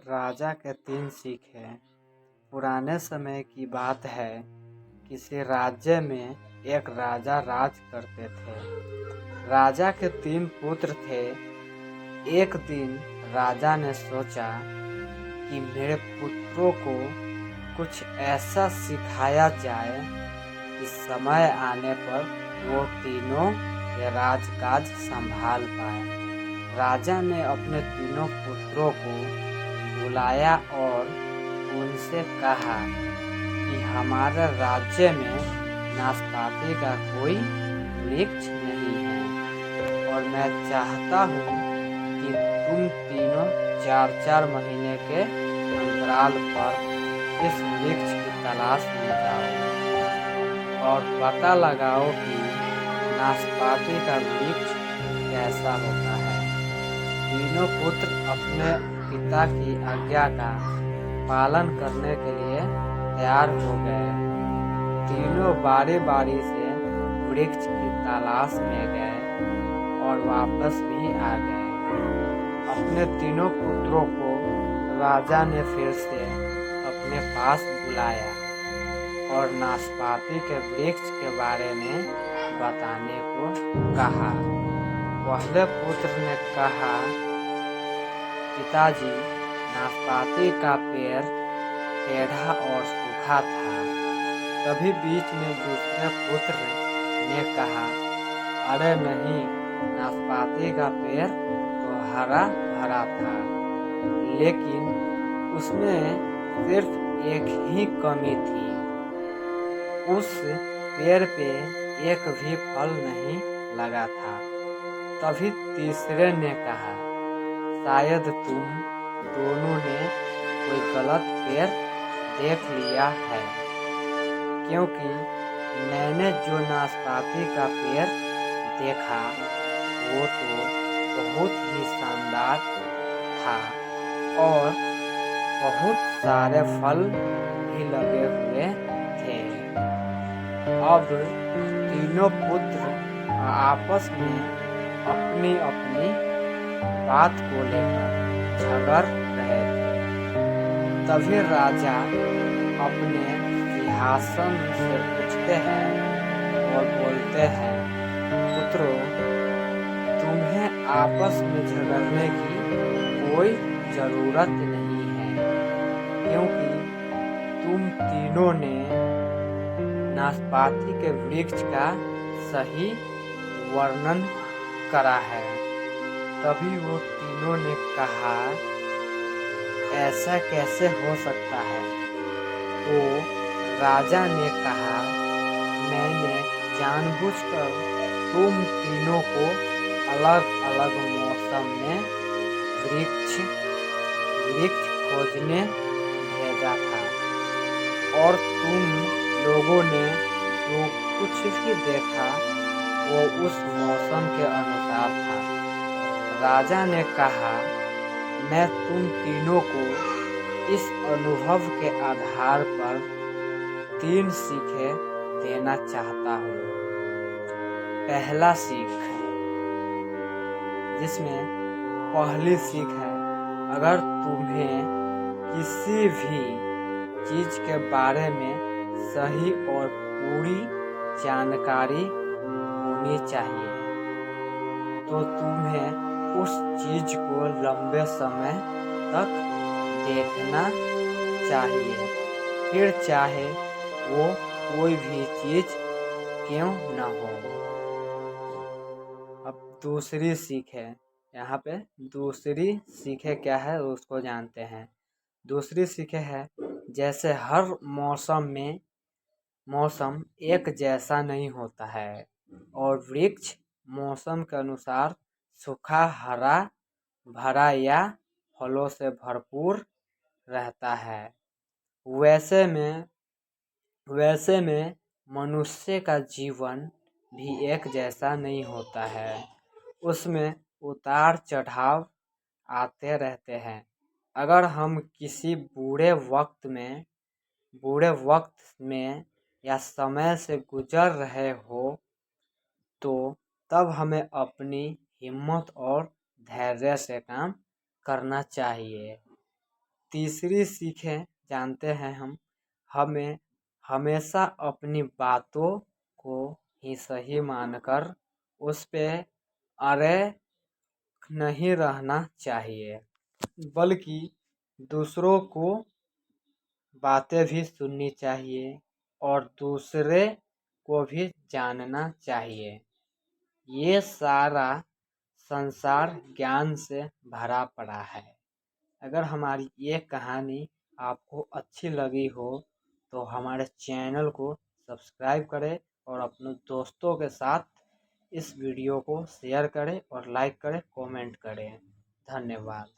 राजा के 3 सीखे। पुराने समय की बात है। किसी राज्य में एक राजा राज करते थे। राजा के 3 पुत्र थे। एक दिन राजा ने सोचा कि मेरे पुत्रों को कुछ ऐसा सिखाया जाए कि समय आने पर वो तीनों ये राजकाज संभाल पाए। राजा ने अपने तीनों पुत्रों को बुलाया और उनसे कहा कि हमारे राज्य में नाशपाती का कोई वृक्ष नहीं है और मैं चाहता हूँ कि तुम तीनों 4-4 महीने के अंतराल पर इस वृक्ष की तलाश में जाओ और पता लगाओ कि नाशपाती का वृक्ष कैसा होता है। तीनों पुत्र अपने पिता की आज्ञा का पालन करने के लिए तैयार हो गए। तीनों बारी बारी से वृक्ष की तलाश में गए और वापस भी आ गए। अपने तीनों पुत्रों को राजा ने फिर से अपने पास बुलाया और नाशपाती के वृक्ष के बारे में बताने को कहा। पहले पुत्र ने कहा, पिताजी, नाशपाती का पेड़ टेढ़ा और सूखा था। तभी बीच में दूसरे पुत्र ने कहा, अरे नहीं, नाशपाती का पेड़ तो हरा भरा था, लेकिन उसमें सिर्फ एक ही कमी थी। उस पेड़ पे एक भी फल नहीं लगा था। तभी तीसरे ने कहा, शायद तुम दोनों ने कोई गलत पेड़ देख लिया है, क्योंकि मैंने जो नाशपाती का पेड़ देखा वो तो बहुत ही शानदार था और बहुत सारे फल भी लगे हुए थे। अब तीनों पुत्र आपस में अपनी अपनी बात को लेकर झगड़ रहे थे। तभी राजा अपने सिंहासन से उठते हैं और बोलते हैं, पुत्रों, तुम्हें आपस में झगड़ने की कोई जरूरत नहीं है, क्योंकि तुम तीनों ने नाशपाती के वृक्ष का सही वर्णन करा है। तभी वो तीनों ने कहा, ऐसा कैसे हो सकता है? तो राजा ने कहा, मैंने जानबूझकर तुम तीनों को अलग अलग मौसम में वृक्ष खोजने भेजा था और तुम लोगों ने जो कुछ भी देखा वो उस मौसम के अनुसार था। राजा ने कहा, मैं तुम तीनों को इस अनुभव के आधार पर 3 सीखे देना चाहता हूँ। पहला सीख, जिसमें पहली सीख है, अगर तुम्हें किसी भी चीज के बारे में सही और पूरी जानकारी होनी चाहिए तो तुम्हें उस चीज को लंबे समय तक देखना चाहिए, फिर चाहे वो कोई भी चीज क्यों न हो। अब दूसरी सीख है, यहाँ पे दूसरी सीखे क्या है उसको जानते हैं। दूसरी सीखे है, जैसे हर मौसम एक जैसा नहीं होता है और वृक्ष मौसम के अनुसार सूखा, हरा भरा या फलों से भरपूर रहता है, वैसे में मनुष्य का जीवन भी एक जैसा नहीं होता है। उसमें उतार चढ़ाव आते रहते हैं। अगर हम किसी बुरे वक्त में या समय से गुजर रहे हो तो तब हमें अपनी हिम्मत और धैर्य से काम करना चाहिए। तीसरी सीखें जानते हैं हम, हमें हमेशा अपनी बातों को ही सही मानकर उस पे अड़े नहीं रहना चाहिए, बल्कि दूसरों को बातें भी सुननी चाहिए और दूसरे को भी जानना चाहिए। ये सारा संसार ज्ञान से भरा पड़ा है। अगर हमारी ये कहानी आपको अच्छी लगी हो तो हमारे चैनल को सब्सक्राइब करें और अपने दोस्तों के साथ इस वीडियो को शेयर करें और लाइक करें, कमेंट करें। धन्यवाद।